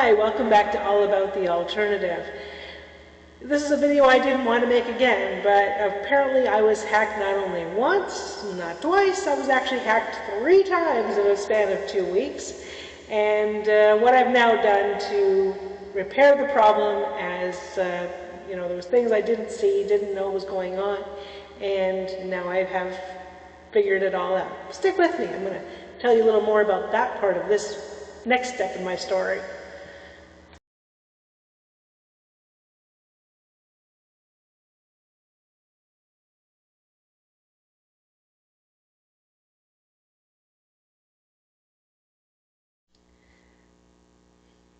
Hi, welcome back to All About the Alternative. This is a video I didn't want to make again, but apparently I was hacked not only once, not twice, I was actually hacked 3 times in a span of 2 weeks. And what I've now done to repair the problem as, there was things I didn't see, didn't know was going on, and now I have figured it all out. Stick with me, I'm going to tell you a little more about that part of this next step in my story.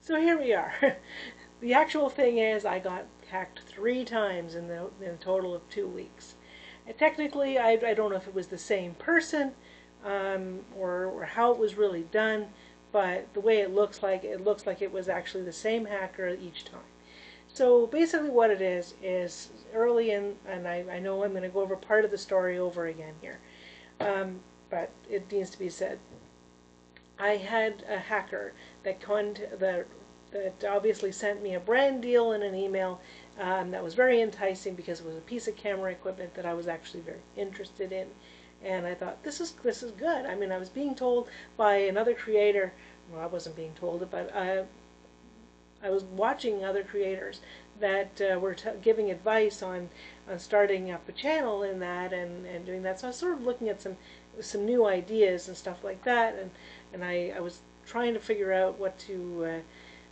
So here we are. The actual thing is I got hacked 3 times in a total of 2 weeks. And technically, I don't know if it was the same person or how it was really done, but the way it looks like it was actually the same hacker each time. So basically what it is early in, and I know I'm going to go over part of the story over again here, but it needs to be said. I had a hacker that obviously sent me a brand deal in an email that was very enticing because it was a piece of camera equipment that I was actually very interested in. And I thought, this is good. I mean, I was being told by another creator, well, I wasn't being told, but I was watching other creators that were giving advice on starting up a channel in that and doing that. So I was sort of looking at some new ideas and stuff like that, and I was trying to figure out what to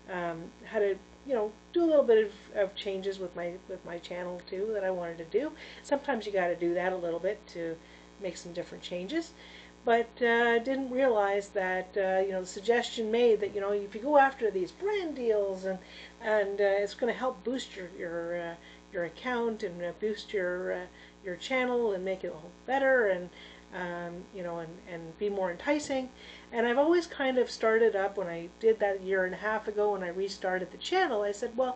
how to do a little bit of changes with my channel too that I wanted to do. Sometimes you got to do that a little bit to make some different changes, but didn't realize that the suggestion made that if you go after these brand deals and it's going to help boost your account and boost your channel and make it a little better and and be more enticing. And I've always kind of started up, when I did that 1.5 years ago when I restarted the channel, I said, well,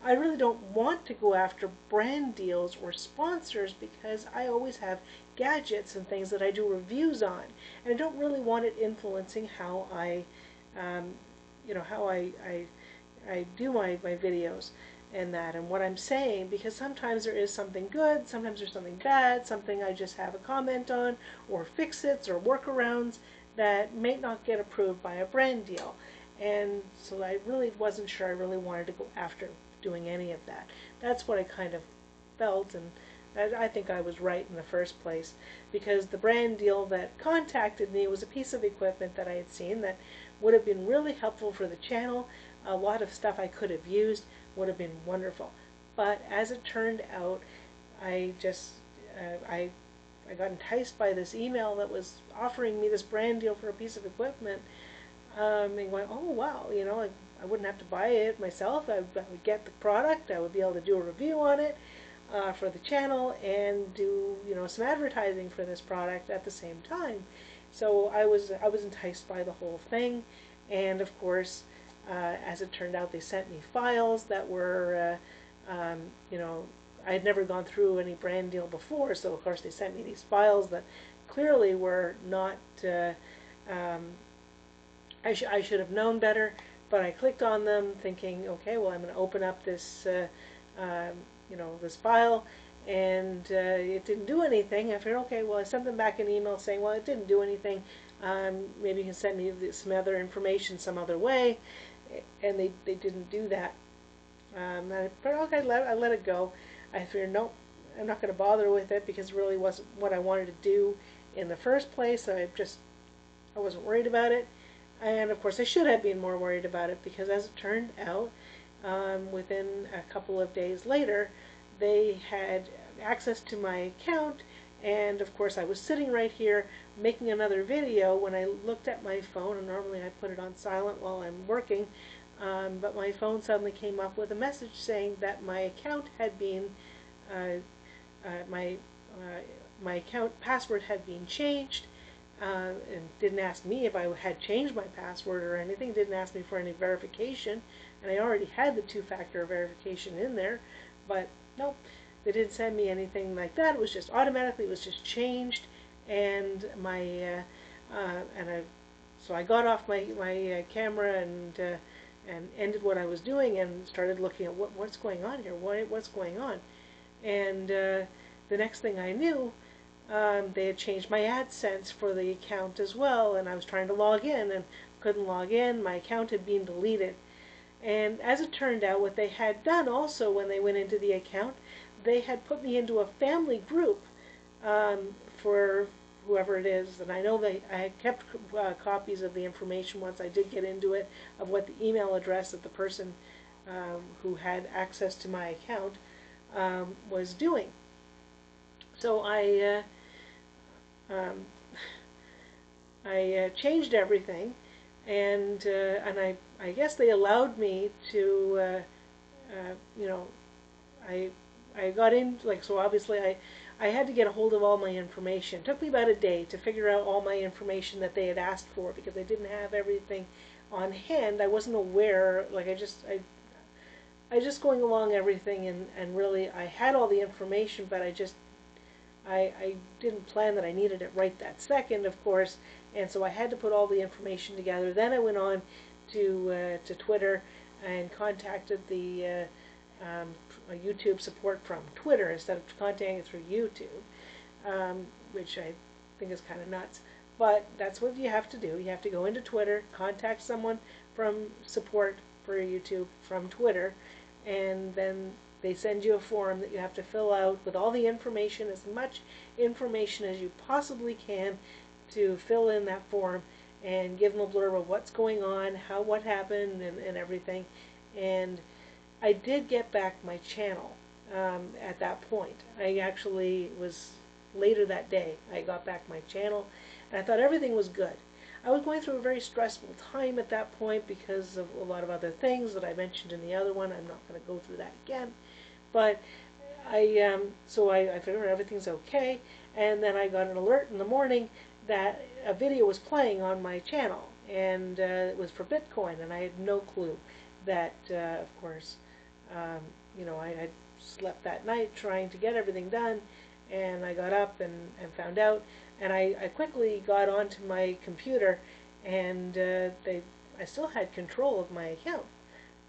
I really don't want to go after brand deals or sponsors because I always have gadgets and things that I do reviews on, and I don't really want it influencing how I do my videos and that and what I'm saying, because sometimes there is something good, sometimes there's something bad, something I just have a comment on or fix-its or workarounds that may not get approved by a brand deal. And so I really wasn't sure I really wanted to go after doing any of that. That's what I kind of felt, and I think I was right in the first place, because the brand deal that contacted me was a piece of equipment that I had seen that would have been really helpful for the channel. A lot of stuff I could have used would have been wonderful. But as it turned out, I just I got enticed by this email that was offering me this brand deal for a piece of equipment, and going, oh wow, I wouldn't have to buy it myself. I would get the product. I would be able to do a review on it for the channel and do some advertising for this product at the same time. So I was enticed by the whole thing, and of course, as it turned out, they sent me files that were, I had never gone through any brand deal before, so of course they sent me these files that clearly were not, I should have known better, but I clicked on them thinking, okay, well, I'm going to open up this, this file, and it didn't do anything. I figured, okay, well, I sent them back an email saying, well, it didn't do anything. Maybe you can send me some other information some other way. And they didn't do that. But okay, I let it go. I figured, nope, I'm not going to bother with it because it really wasn't what I wanted to do in the first place. I wasn't worried about it. And of course, I should have been more worried about it, because as it turned out, within a couple of days later, they had access to my account. And of course I was sitting right here making another video when I looked at my phone, and normally I put it on silent while I'm working, but my phone suddenly came up with a message saying that my account had been, my account password had been changed, and didn't ask me if I had changed my password or anything, didn't ask me for any verification, and I already had the 2-factor verification in there, but nope. They didn't send me anything like that. It was just automatically, it was just changed, and so I got off my camera and and ended what I was doing and started looking at what's going on here, what's going on. And the next thing I knew, they had changed my AdSense for the account as well, and I was trying to log in and couldn't log in. My account had been deleted. And as it turned out, what they had done also when they went into the account, they had put me into a family group for whoever it is. And I know I had kept copies of the information once I did get into it, of what the email address that the person who had access to my account was doing. So I changed everything, and I guess they allowed me to, you know, I got in, like, so obviously I had to get a hold of all my information. It took me about a day to figure out all my information that they had asked for, because they didn't have everything on hand. I wasn't aware, like I just going along everything, and really I had all the information, but I didn't plan that I needed it right that second, of course, and so I had to put all the information together. Then I went on to Twitter and contacted the YouTube support from Twitter instead of contacting it through YouTube, which I think is kind of nuts. But that's what you have to do. You have to go into Twitter, contact someone from support for YouTube from Twitter, and then they send you a form that you have to fill out with all the information, as much information as you possibly can, to fill in that form and give them a blurb of what's going on, what happened, and everything. And I did get back my channel at that point. I actually was later that day. I got back my channel, and I thought everything was good. I was going through a very stressful time at that point because of a lot of other things that I mentioned in the other one. I'm not going to go through that again. But so I figured everything's okay, and then I got an alert in the morning that a video was playing on my channel, and it was for Bitcoin, and I had no clue that, of course, you know, I had slept that night trying to get everything done, and I got up and found out, and I quickly got onto my computer, and I still had control of my account,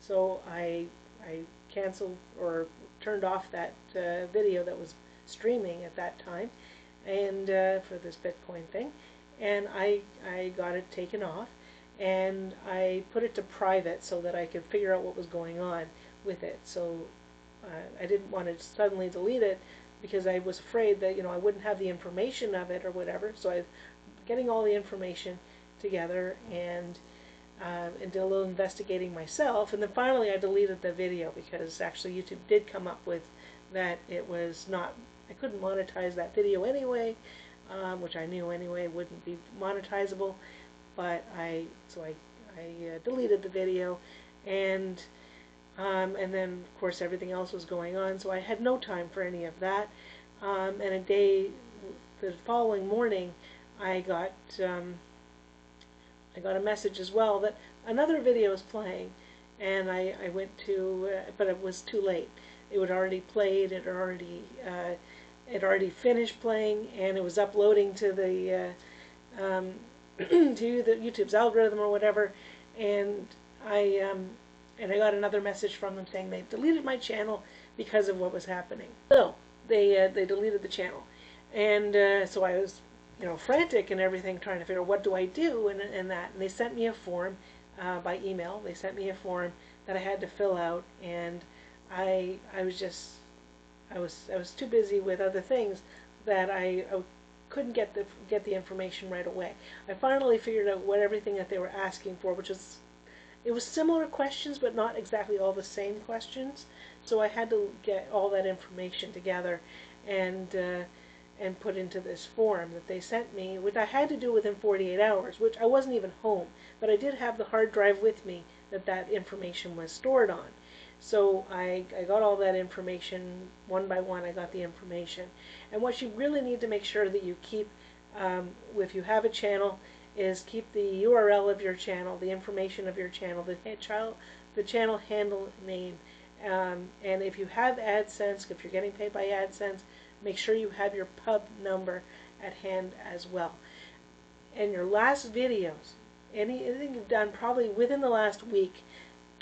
so I canceled or turned off that video that was streaming at that time, and for this Bitcoin thing, and I got it taken off, and I put it to private so that I could figure out what was going on with it. So I didn't want to suddenly delete it, because I was afraid that, you know, I wouldn't have the information of it or whatever. So I was getting all the information together and did a little investigating myself, and then finally I deleted the video, because actually YouTube did come up with that it was not, I couldn't monetize that video anyway, which I knew anyway wouldn't be monetizable, but I deleted the video, and then of course everything else was going on, so I had no time for any of that. And the following morning, I got a message as well that another video was playing, and I went to, but it was too late. It had already played. It had already finished playing, and it was uploading to the to the YouTube's algorithm or whatever. And I got another message from them saying they deleted my channel because of what was happening. So they deleted the channel, and so I was, you know, frantic and everything, trying to figure out what do I do, and they sent me a form by email. They sent me a form that I had to fill out, and I was too busy with other things that I couldn't get the information right away. I finally figured out what everything that they were asking for, which was, it was similar questions but not exactly all the same questions. So I had to get all that information together and put into this form that they sent me, which I had to do within 48 hours, which I wasn't even home, but I did have the hard drive with me that information was stored on. So I got all that information one by one. I got the information, and what you really need to make sure that you keep, if you have a channel, is keep the URL of your channel, the information of your channel, the channel handle name, and if you have AdSense, if you're getting paid by AdSense, make sure you have your pub number at hand as well. And your last videos, anything you've done probably within the last week,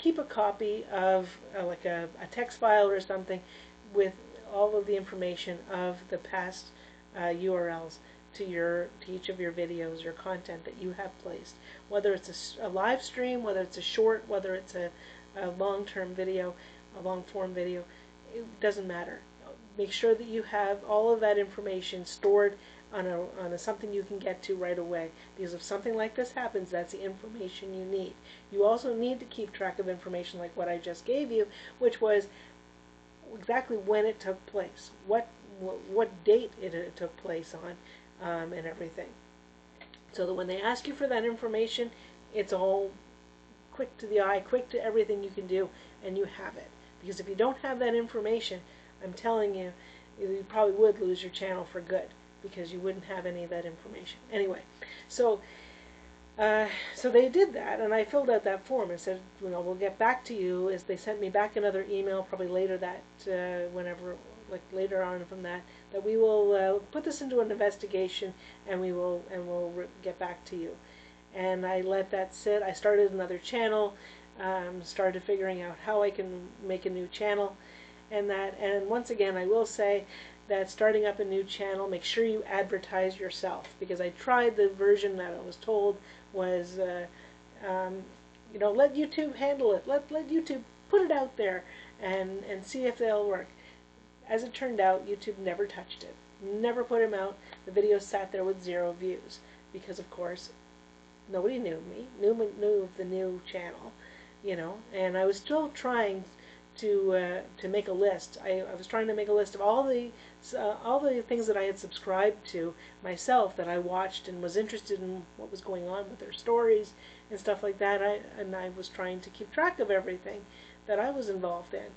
keep a copy of like a text file or something with all of the information of the past URLs to each of your videos, your content that you have placed, whether it's a live stream, whether it's a short, whether it's a long-term video, a long-form video. It doesn't matter. Make sure that you have all of that information stored on a something you can get to right away, because if something like this happens, that's the information you need. You also need to keep track of information like what I just gave you, which was exactly when it took place, what date it took place on, and everything. So that when they ask you for that information, it's all quick to the eye, quick to everything you can do, and you have it. Because if you don't have that information, I'm telling you, you probably would lose your channel for good, because you wouldn't have any of that information. Anyway, so they did that, and I filled out that form and said, we'll get back to you. As they sent me back another email, probably later that, whenever, like later on from that we will put this into an investigation, and we'll get back to you. And I let that sit. I started another channel, started figuring out how I can make a new channel, and once again, I will say that starting up a new channel, make sure you advertise yourself, because I tried the version that I was told was, let YouTube handle it. Let YouTube put it out there and see if they'll work. As it turned out, YouTube never touched it, never put them out. The video sat there with 0 views, because of course nobody knew me, knew of the new channel, and I was still trying to make a list. I was trying to make a list of all the things that I had subscribed to myself, that I watched and was interested in what was going on with their stories and stuff like that. I was trying to keep track of everything that I was involved in.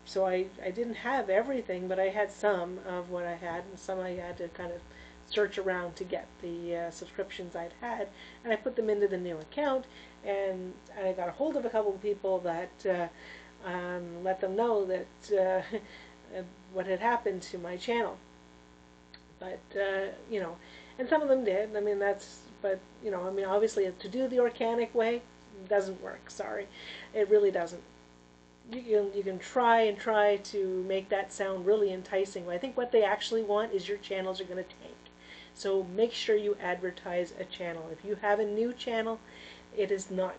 So I didn't have everything, but I had some of what I had, and some I had to kind of search around to get the subscriptions I'd had, and I put them into the new account, and I got a hold of a couple of people that let them know that what had happened to my channel. But and some of them did. I mean, obviously to do the organic way doesn't work. Sorry, it really doesn't. You can try to make that sound really enticing. I think what they actually want is your channels are going to tank. So make sure you advertise a channel. If you have a new channel, no,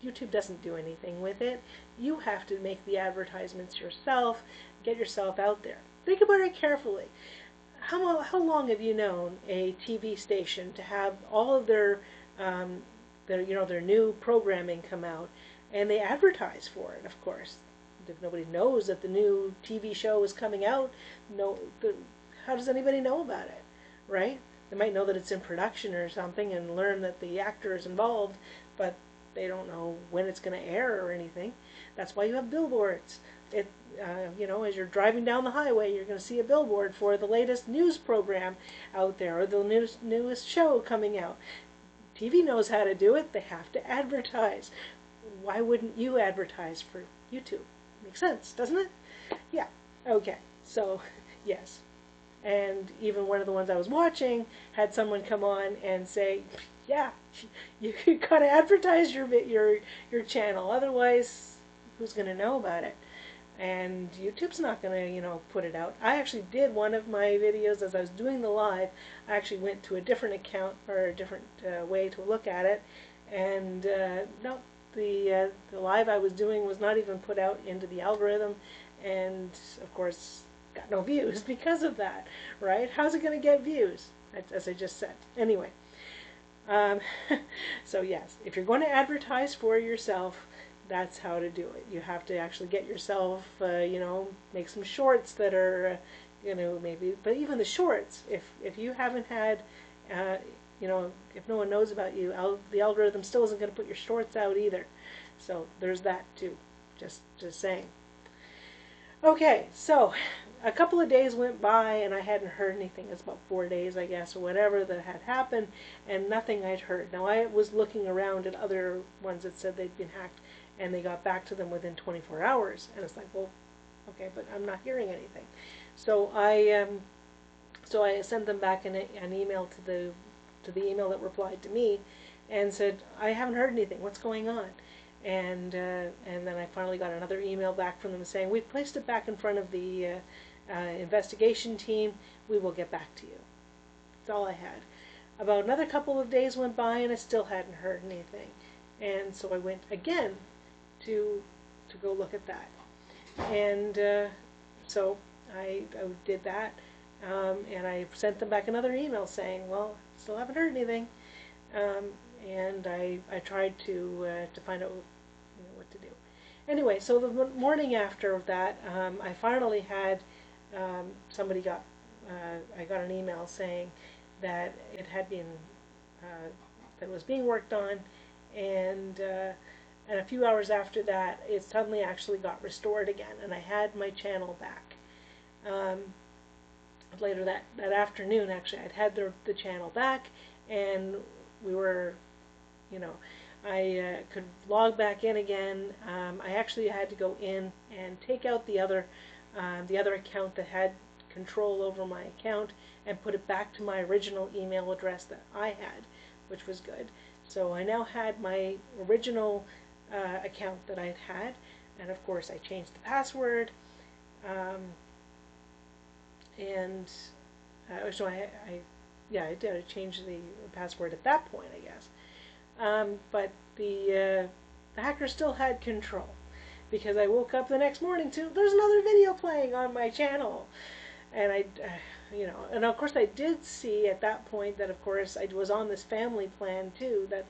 YouTube doesn't do anything with it. You have to make the advertisements yourself, get yourself out there. Think about it carefully. How long have you known a TV station to have all of their new programming come out, and they advertise for it, of course. If nobody knows that the new TV show is coming out, how does anybody know about it, right? They might know that it's in production or something and learn that the actor is involved, but they don't know when it's going to air or anything. That's why you have billboards. As you're driving down the highway, you're going to see a billboard for the latest news program out there, or the newest show coming out. TV knows how to do it. They have to advertise. Why wouldn't you advertise for YouTube? Makes sense, doesn't it? Yeah. Okay. So, yes. And even one of the ones I was watching had someone come on and say, yeah, you gotta advertise your channel, otherwise who's gonna know about it? And YouTube's not gonna put it out. I actually did one of my videos as I was doing the live. I actually went to a different account, or a different way to look at it, and no, the live I was doing was not even put out into the algorithm, and of course got no views because of that, right? How's it going to get views? As I just said. Anyway, so yes, if you're going to advertise for yourself, that's how to do it. You have to actually get yourself, make some shorts that are, maybe, but even the shorts, if you haven't had, if no one knows about you, the algorithm still isn't going to put your shorts out either. So there's that too. Just saying. Okay, so a couple of days went by and I hadn't heard anything. It's about 4 days, I guess, or whatever that had happened, and nothing I'd heard. Now I was looking around at other ones that said they'd been hacked, and they got back to them within 24 hours. And it's like, well, okay, but I'm not hearing anything. So I sent them back an email to the email that replied to me, and said, I haven't heard anything. What's going on? And then I finally got another email back from them saying, we've placed it back in front of the investigation team. We will get back to you. That's all I had. About another couple of days went by and I still hadn't heard anything. And so I went again to go look at that. And so I did that. And I sent them back another email saying, well, still haven't heard anything. And I tried to find out what to do. Anyway, so the morning after that, I finally had somebody got I got an email saying that it had been that it was being worked on, and a few hours after that, it suddenly actually got restored again, and I had my channel back. Later that afternoon, actually, I'd had the channel back, and we were, I could log back in again. I actually had to go in and take out the other account that had control over my account and put it back to my original email address that I had, which was good. So I now had my original account that I'd had, and of course I changed the password, so I did. I changed the password at that point, I guess. But the hacker still had control, because I woke up the next morning to there's another video playing on my channel, and and of course I did see at that point that of course I was on this family plan too. That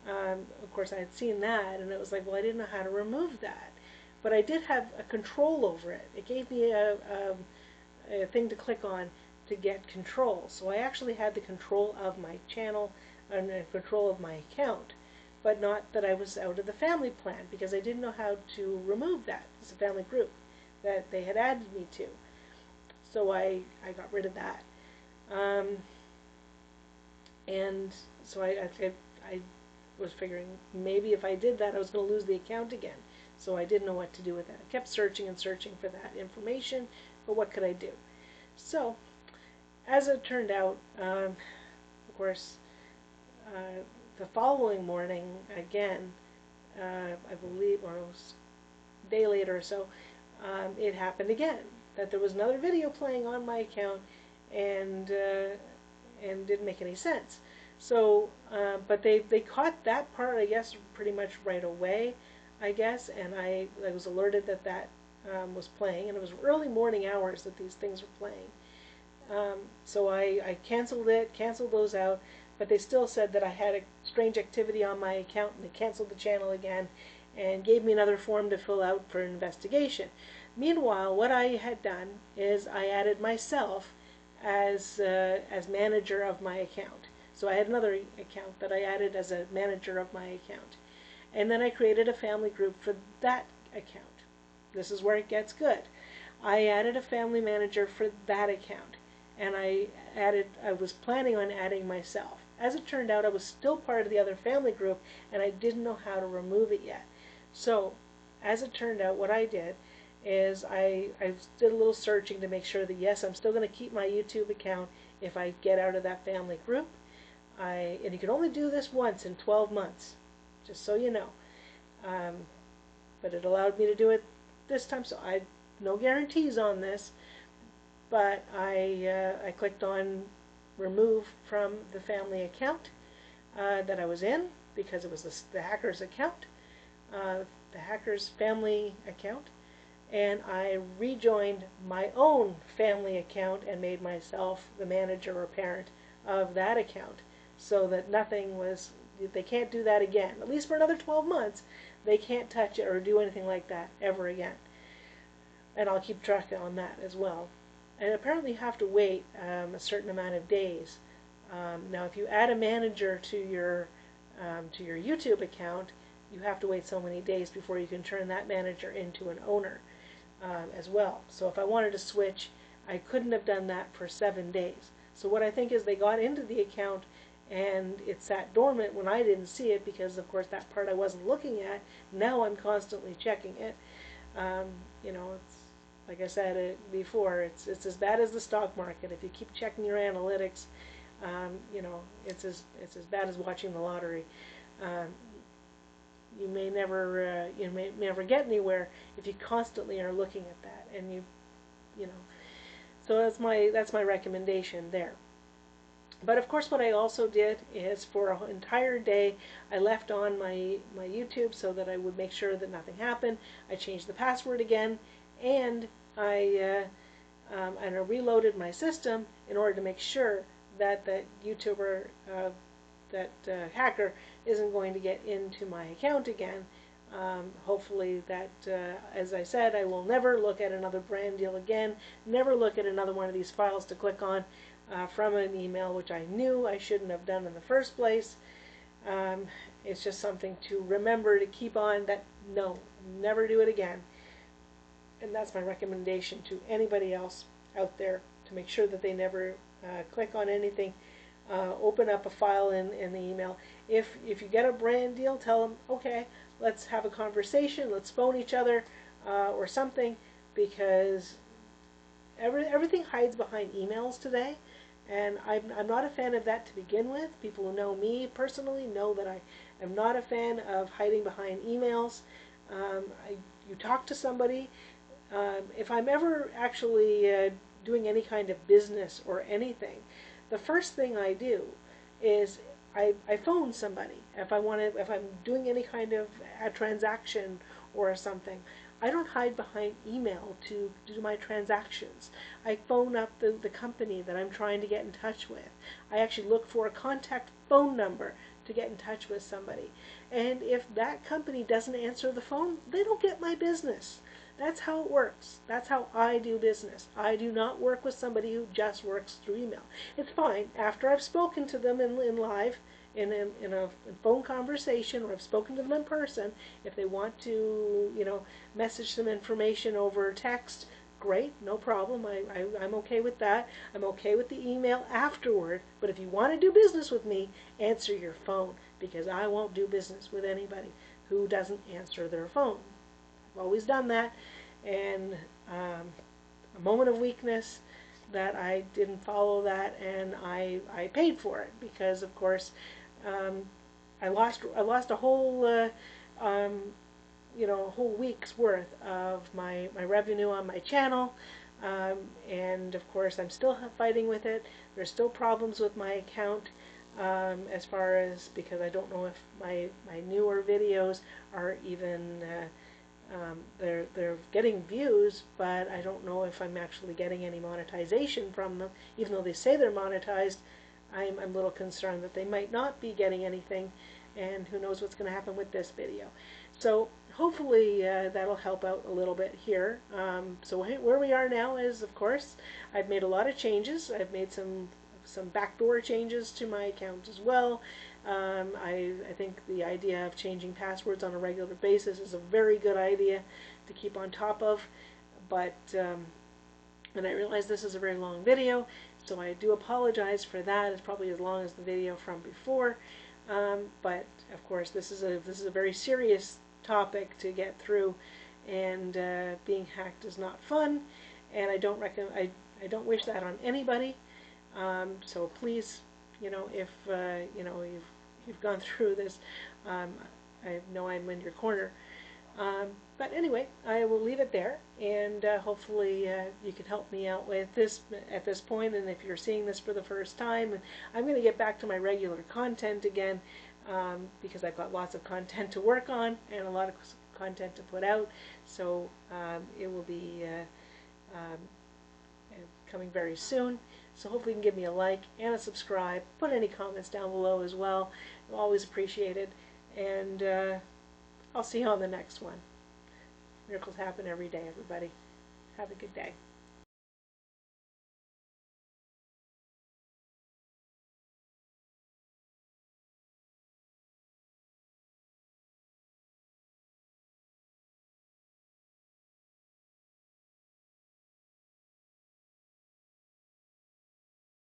of course I had seen that, and it was like, well, I didn't know how to remove that, but I did have a control over it. It gave me a thing to click on to get control. So I actually had the control of my channel and control of my account, but not that I was out of the family plan, because I didn't know how to remove that. It's a family group that they had added me to. So I got rid of that. And so I was figuring maybe if I did that I was going to lose the account again. So I didn't know what to do with that. I kept searching and searching for that information, but what could I do? So as it turned out, of course, the following morning, again, I believe, or it was a day later or so, it happened again, that there was another video playing on my account, and didn't make any sense. So, but they caught that part, I guess, pretty much right away, I guess, and I was alerted that that was playing, and it was early morning hours that these things were playing. So I canceled those out, but they still said that I had a strange activity on my account, and they canceled the channel again and gave me another form to fill out for an investigation. Meanwhile, what I had done is I added myself as manager of my account. So I had another account that I added as a manager of my account. And then I created a family group for that account. This is where it gets good. I added a family manager for that account, and I was planning on adding myself. As it turned out, I was still part of the other family group, and I didn't know how to remove it yet. So, as it turned out, what I did is I did a little searching to make sure that, yes, I'm still going to keep my YouTube account if I get out of that family group. And you can only do this once in 12 months, just so you know. But it allowed me to do it this time, so no guarantees on this. But I clicked on remove from the family account that I was in, because it was the hacker's account, the hacker's family account, and I rejoined my own family account and made myself the manager or parent of that account, so that they can't do that again. At least for another 12 months, they can't touch it or do anything like that ever again. And I'll keep track on that as well. And apparently you have to wait a certain amount of days. Now, if you add a manager to your YouTube account, you have to wait so many days before you can turn that manager into an owner as well. So if I wanted to switch, I couldn't have done that for 7 days. So what I think is they got into the account and it sat dormant when I didn't see it, because of course that part I wasn't looking at. Now I'm constantly checking it. It's like I said before, it's as bad as the stock market. If you keep checking your analytics, You know, it's as bad as watching the lottery. Um, you may never get anywhere if you constantly are looking at that, and you know. So that's my recommendation there. But of course, what I also did is for an entire day, I left on my YouTube so that I would make sure that nothing happened. I changed the password again, and I reloaded my system in order to make sure that that YouTuber, that hacker, isn't going to get into my account again. Hopefully that, as I said, I will never look at another brand deal again, never look at another one of these files to click on from an email, which I knew I shouldn't have done in the first place. It's just something to remember to keep on, that no, never do it again. And that's my recommendation to anybody else out there, to make sure that they never click on anything, open up a file in the email. If you get a brand deal, tell them, okay, let's have a conversation, let's phone each other or something, because everything hides behind emails today, and I'm not a fan of that to begin with. People who know me personally know that I am not a fan of hiding behind emails. You talk to somebody. If I'm ever actually doing any kind of business or anything, the first thing I do is I phone somebody. If I'm doing any kind of a transaction or something, I don't hide behind email to do my transactions. I phone up the company that I'm trying to get in touch with. I actually look for a contact phone number to get in touch with somebody. And if that company doesn't answer the phone, they don't get my business. That's how it works. That's how I do business. I do not work with somebody who just works through email. It's fine. After I've spoken to them in live, in a phone conversation, or I've spoken to them in person, if they want to, message some information over text, great, no problem. I'm okay with that. I'm okay with the email afterward. But if you want to do business with me, answer your phone, because I won't do business with anybody who doesn't answer their phone. I've always done that, and a moment of weakness that I didn't follow that, and I paid for it, because of course I lost a whole a whole week's worth of my revenue on my channel, and of course I'm still fighting with it. There's still problems with my account, as far as, because I don't know if my newer videos are even they're getting views, but I don't know if I'm actually getting any monetization from them. Even though they say they're monetized, I'm a little concerned that they might not be getting anything, and who knows what's going to happen with this video. So hopefully that'll help out a little bit here. So where we are now is, of course, I've made a lot of changes. I've made some backdoor changes to my account as well. I think the idea of changing passwords on a regular basis is a very good idea to keep on top of. But and I realize this is a very long video, so I do apologize for that. It's probably as long as the video from before. But of course, this is a very serious topic to get through, and being hacked is not fun, and I don't wish that on anybody. So please, if you've gone through this, I know I'm in your corner. But anyway, I will leave it there, and hopefully you can help me out with this at this point. And if you're seeing this for the first time, I'm going to get back to my regular content again, because I've got lots of content to work on and a lot of content to put out. So it will be coming very soon. So hopefully you can give me a like and a subscribe. Put any comments down below as well. I'm always appreciated. And I'll see you on the next one. Miracles happen every day, everybody. Have a good day.